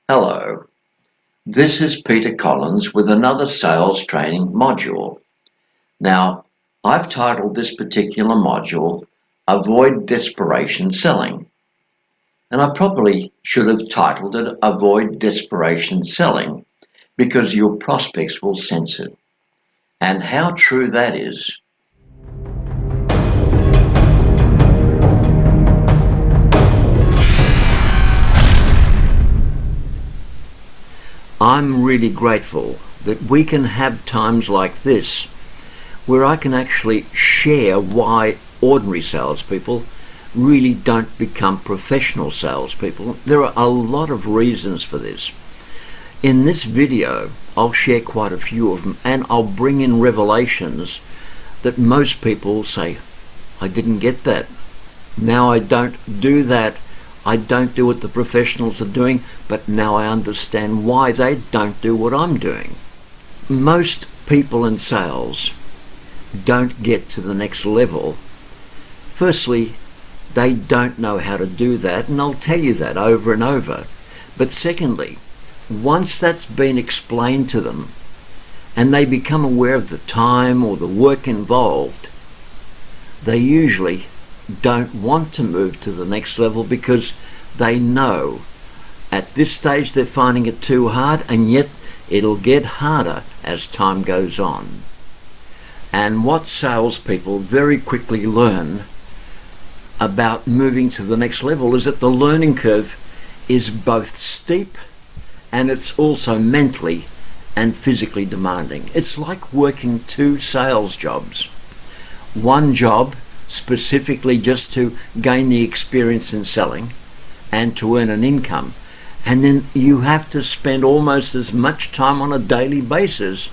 Hello, this is Peter Collins with another sales training module. Now, I've titled this particular module Avoid Desperation Selling. And I probably should have titled it Avoid Desperation Selling because your prospects will sense it. And how true that is. I'm really grateful that we can have times like this where I can actually share why ordinary salespeople really don't become professional salespeople. There are a lot of reasons for this. In this video, I'll share quite a few of them, and I'll bring in revelations that most people say, I didn't get that. Now I don't do that. I don't do what the professionals are doing, but now I understand why they don't do what I'm doing. Most people in sales don't get to the next level. Firstly, they don't know how to do that, and I'll tell you that over and over. But secondly, once that's been explained to them and they become aware of the time or the work involved, they usually don't want to move to the next level because they know at this stage they're finding it too hard, and yet it'll get harder as time goes on. And what salespeople very quickly learn about moving to the next level is that the learning curve is both steep and it's also mentally and physically demanding. It's like working two sales jobs. One job specifically just to gain the experience in selling and to earn an income, and then you have to spend almost as much time on a daily basis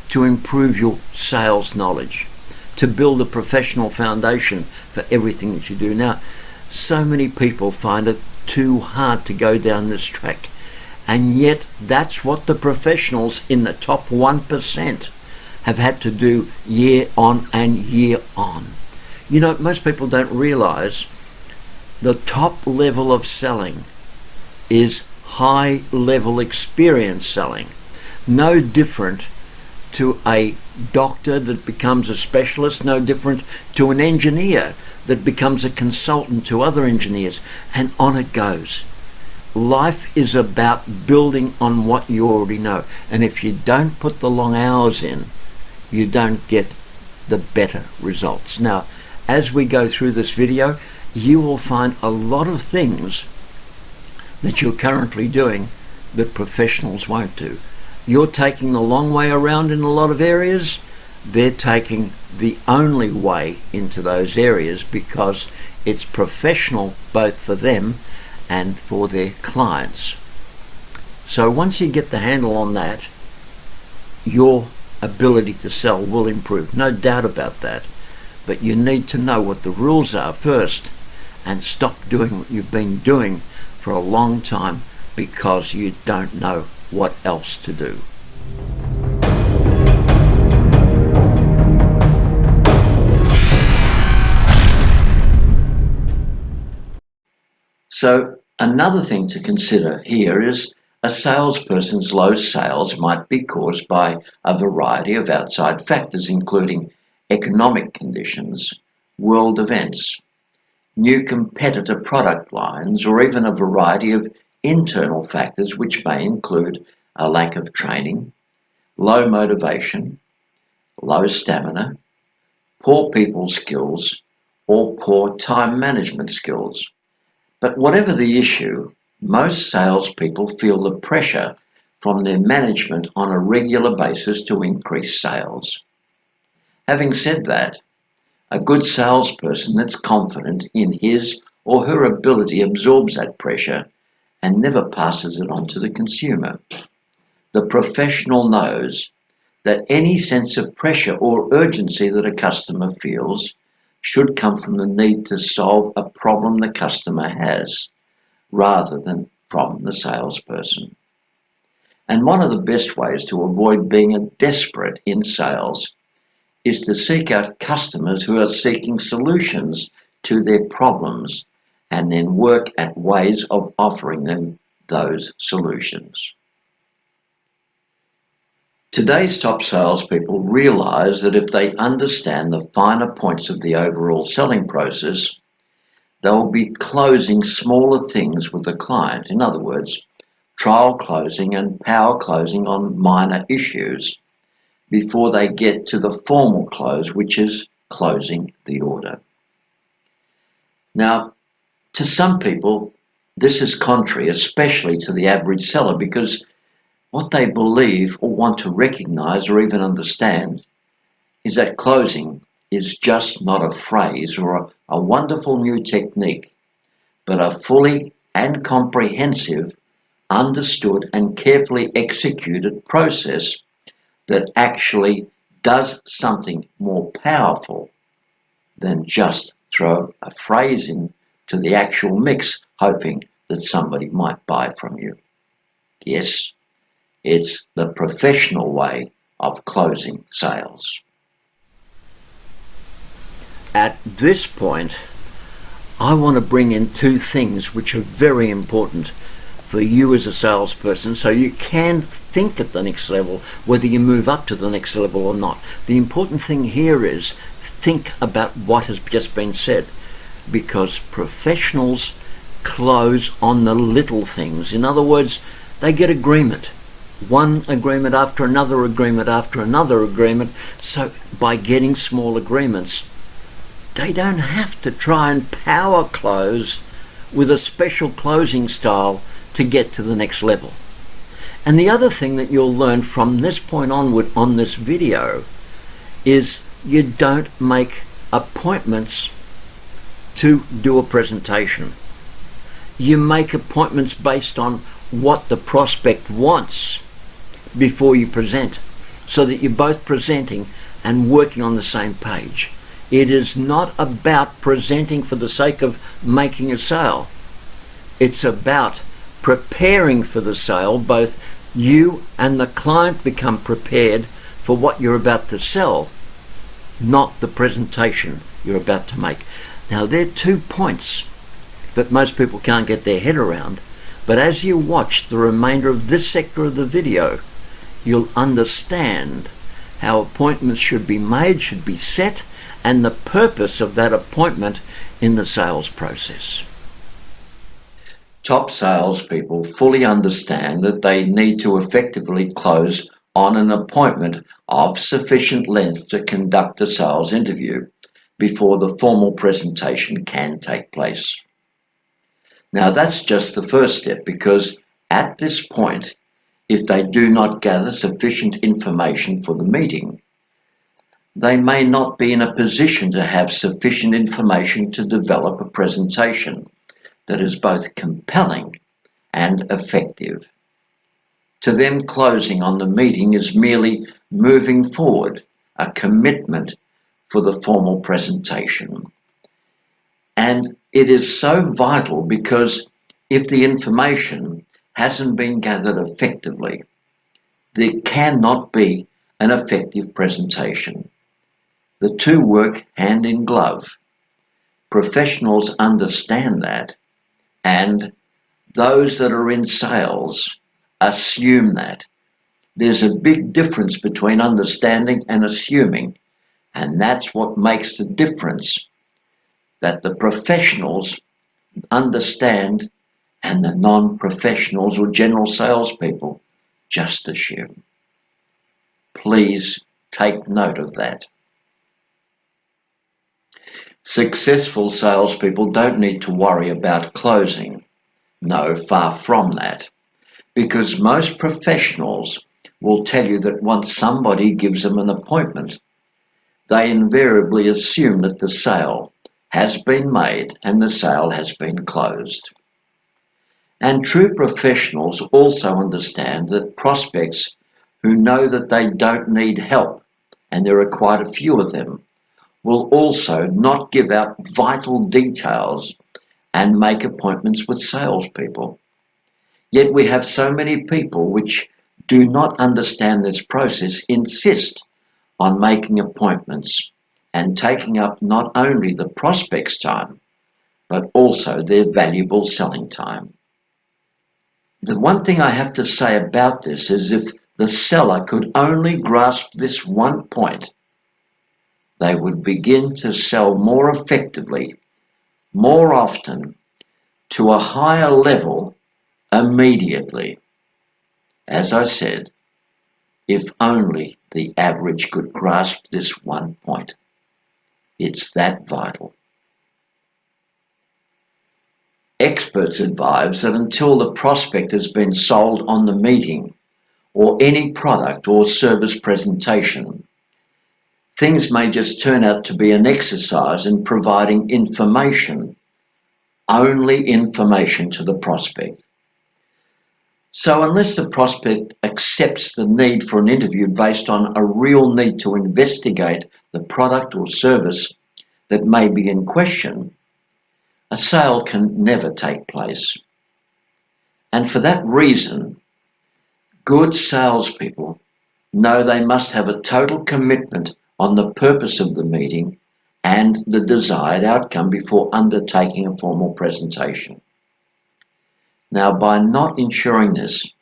to improve your sales knowledge, to build a professional foundation for everything that you do. Now, so many people find it too hard to go down this track, and yet that's what the professionals in the top 1% have had to do year on and year on. You know, most people don't realize the top level of selling is high level experience selling. No different to a doctor that becomes a specialist, no different to an engineer that becomes a consultant to other engineers, and on it goes. Life is about building on what you already know, and if you don't put the long hours in, you don't get the better results. Now, as we go through this video, you will find a lot of things that you're currently doing that professionals won't do. You're taking the long way around in a lot of areas. They're taking the only way into those areas because it's professional both for them and for their clients. So once you get the handle on that, your ability to sell will improve, no doubt about that. But you need to know what the rules are first and stop doing what you've been doing for a long time because you don't know what else to do. So another thing to consider here is a salesperson's low sales might be caused by a variety of outside factors, including economic conditions, world events, new competitor product lines, or even a variety of internal factors which may include a lack of training, low motivation, low stamina, poor people skills, or poor time management skills. But whatever the issue, most salespeople feel the pressure from their management on a regular basis to increase sales. Having said that, a good salesperson that's confident in his or her ability absorbs that pressure and never passes it on to the consumer. The professional knows that any sense of pressure or urgency that a customer feels should come from the need to solve a problem the customer has, rather than from the salesperson. And one of the best ways to avoid being a desperate in sales is to seek out customers who are seeking solutions to their problems and then work at ways of offering them those solutions. Today's top salespeople realize that if they understand the finer points of the overall selling process, they'll be closing smaller things with the client. In other words, trial closing and power closing on minor issues before they get to the formal close, which is closing the order. Now, to some people, this is contrary, especially to the average seller, because what they believe or want to recognize or even understand is that closing is just not a phrase or a wonderful new technique, but a fully and comprehensive, understood and carefully executed process that actually does something more powerful than just throw a phrase in to the actual mix, hoping that somebody might buy from you. Yes, it's the professional way of closing sales. At this point, I want to bring in two things which are very important for you as a salesperson so you can think at the next level, whether you move up to the next level or not. The important thing here is think about what has just been said, because professionals close on the little things. In other words, they get agreement. One agreement after another agreement after another agreement. So by getting small agreements, they don't have to try and power close with a special closing style to get to the next level. And the other thing that you'll learn from this point onward on this video is you don't make appointments to do a presentation. You make appointments based on what the prospect wants before you present, so that you're both presenting and working on the same page. It is not about presenting for the sake of making a sale. It's about preparing for the sale. Both you and the client become prepared for what you're about to sell, not the presentation you're about to make. Now, there are 2 points that most people can't get their head around, but as you watch the remainder of this sector of the video, you'll understand how appointments should be made, should be set, and the purpose of that appointment in the sales process. Top salespeople fully understand that they need to effectively close on an appointment of sufficient length to conduct a sales interview before the formal presentation can take place. Now, that's just the first step, because at this point, if they do not gather sufficient information for the meeting, they may not be in a position to have sufficient information to develop a presentation that is both compelling and effective. To them, closing on the meeting is merely moving forward, a commitment for the formal presentation. And it is so vital, because if the information hasn't been gathered effectively, there cannot be an effective presentation. The two work hand in glove. Professionals understand that, and those that are in sales assume that. There's a big difference between understanding and assuming, and that's what makes the difference, that the professionals understand and the non-professionals or general salespeople just assume. Please take note of that. Successful salespeople don't need to worry about closing. No, far from that. Because most professionals will tell you that once somebody gives them an appointment, they invariably assume that the sale has been made and the sale has been closed. And true professionals also understand that prospects who know that they don't need help, and there are quite a few of them, will also not give out vital details and make appointments with salespeople. Yet we have so many people which do not understand this process, insist on making appointments and taking up not only the prospect's time, but also their valuable selling time. The one thing I have to say about this is if the seller could only grasp this one point, they would begin to sell more effectively, more often, to a higher level immediately. As I said, if only the average could grasp this one point. It's that vital. Experts advise that until the prospect has been sold on the meeting or any product or service presentation, things may just turn out to be an exercise in providing information, only information to the prospect. So unless the prospect accepts the need for an interview based on a real need to investigate the product or service that may be in question, a sale can never take place. And for that reason, good salespeople know they must have a total commitment on the purpose of the meeting and the desired outcome before undertaking a formal presentation. Now, by not ensuring this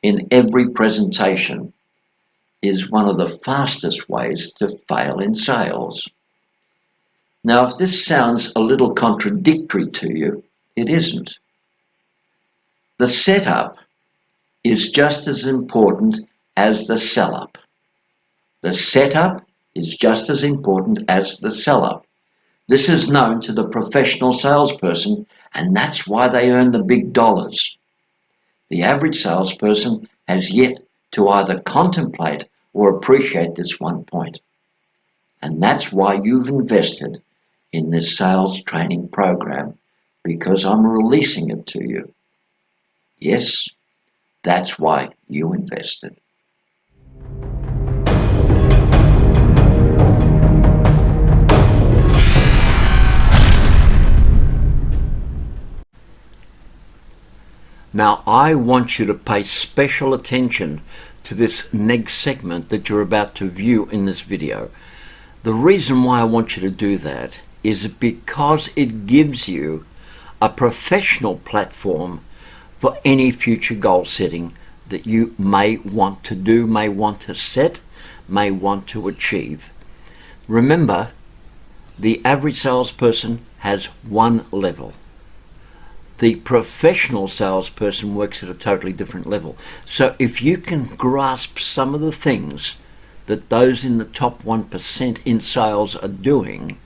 in every presentation is one of the fastest ways to fail in sales. Now, if this sounds a little contradictory to you, it isn't. The setup is just as important as the sell-up. The setup is just as important as the sell-up. This is known to the professional salesperson, and that's why they earn the big dollars. The average salesperson has yet to either contemplate or appreciate this one point. And that's why you've invested in this sales training program, because I'm releasing it to you. Yes, that's why you invested. Now, I want you to pay special attention to this next segment that you're about to view in this video. The reason why I want you to do that is because it gives you a professional platform for any future goal setting that you may want to do, may want to set, may want to achieve. Remember, the average salesperson has one level. The professional salesperson works at a totally different level. So if you can grasp some of the things that those in the top 1% in sales are doing,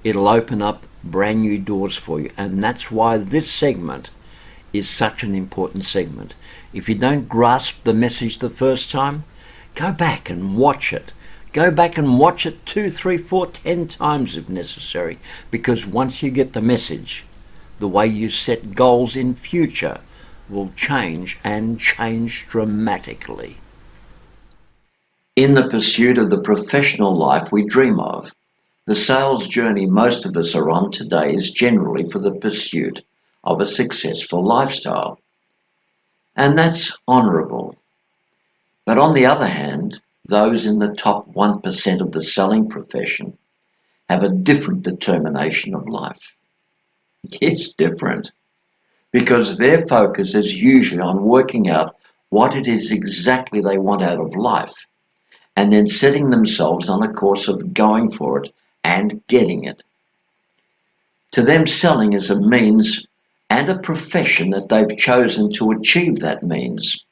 it'll open up brand new doors for you. And that's why this segment is such an important segment. If you don't grasp the message the first time, go back and watch it. Go back and watch it 2, 3, 4, 10 times if necessary, because once you get the message, the way you set goals in future will change, and change dramatically. In the pursuit of the professional life we dream of, the sales journey most of us are on today is generally for the pursuit of a successful lifestyle. And that's honourable. But on the other hand, those in the top 1% of the selling profession have a different determination of life. It's different, because their focus is usually on working out what it is exactly they want out of life, and then setting themselves on a course of going for it and getting it. To them, selling is a means and a profession that they've chosen to achieve that means,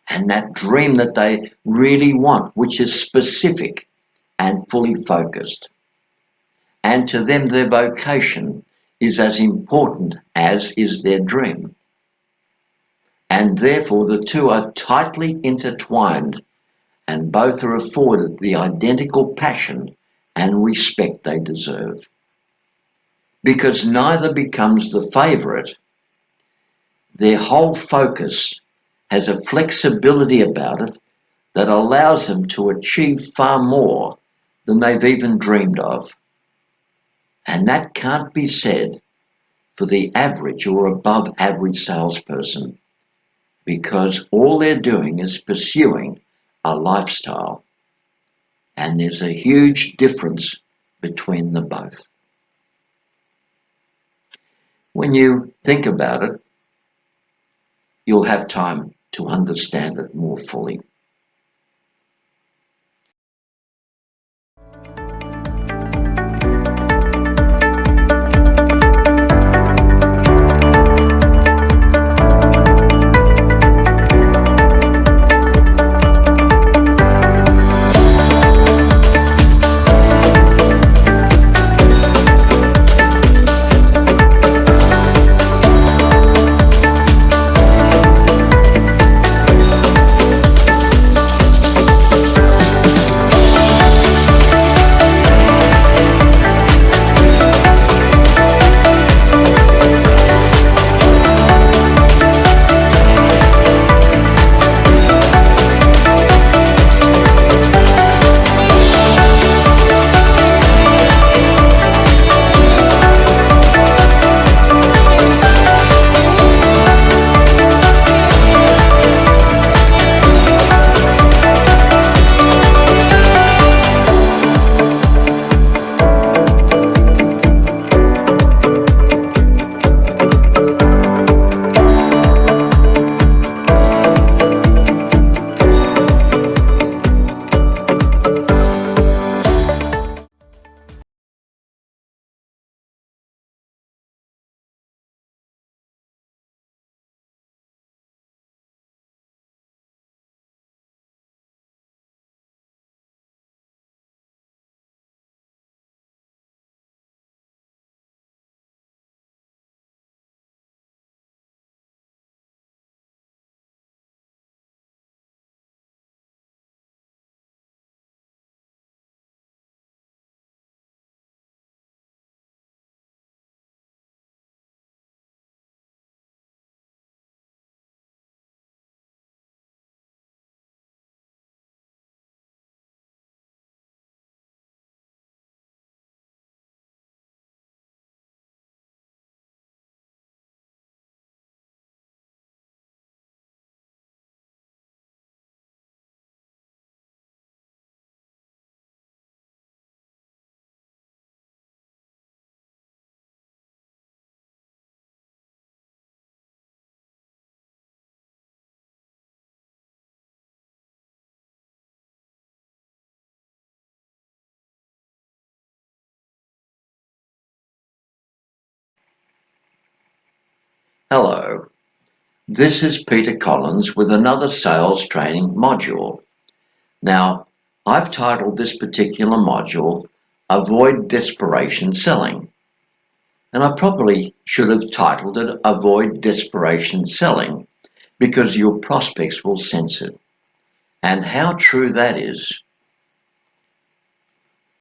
and that dream that they really want, which is specific and fully focused. And to them, their vocation is as important as is their dream. And therefore the two are tightly intertwined, and both are afforded the identical passion and respect they deserve. Because neither becomes the favourite, their whole focus has a flexibility about it that allows them to achieve far more than they've even dreamed of. And that can't be said for the average or above average salesperson, because all they're doing is pursuing a lifestyle. And there's a huge difference between the both. When you think about it, you'll have time to understand it more fully. Hello, this is Peter Collins with another sales training module. Now, I've titled this particular module Avoid Desperation Selling. And I probably should have titled it Avoid Desperation Selling because your prospects will sense it. And how true that is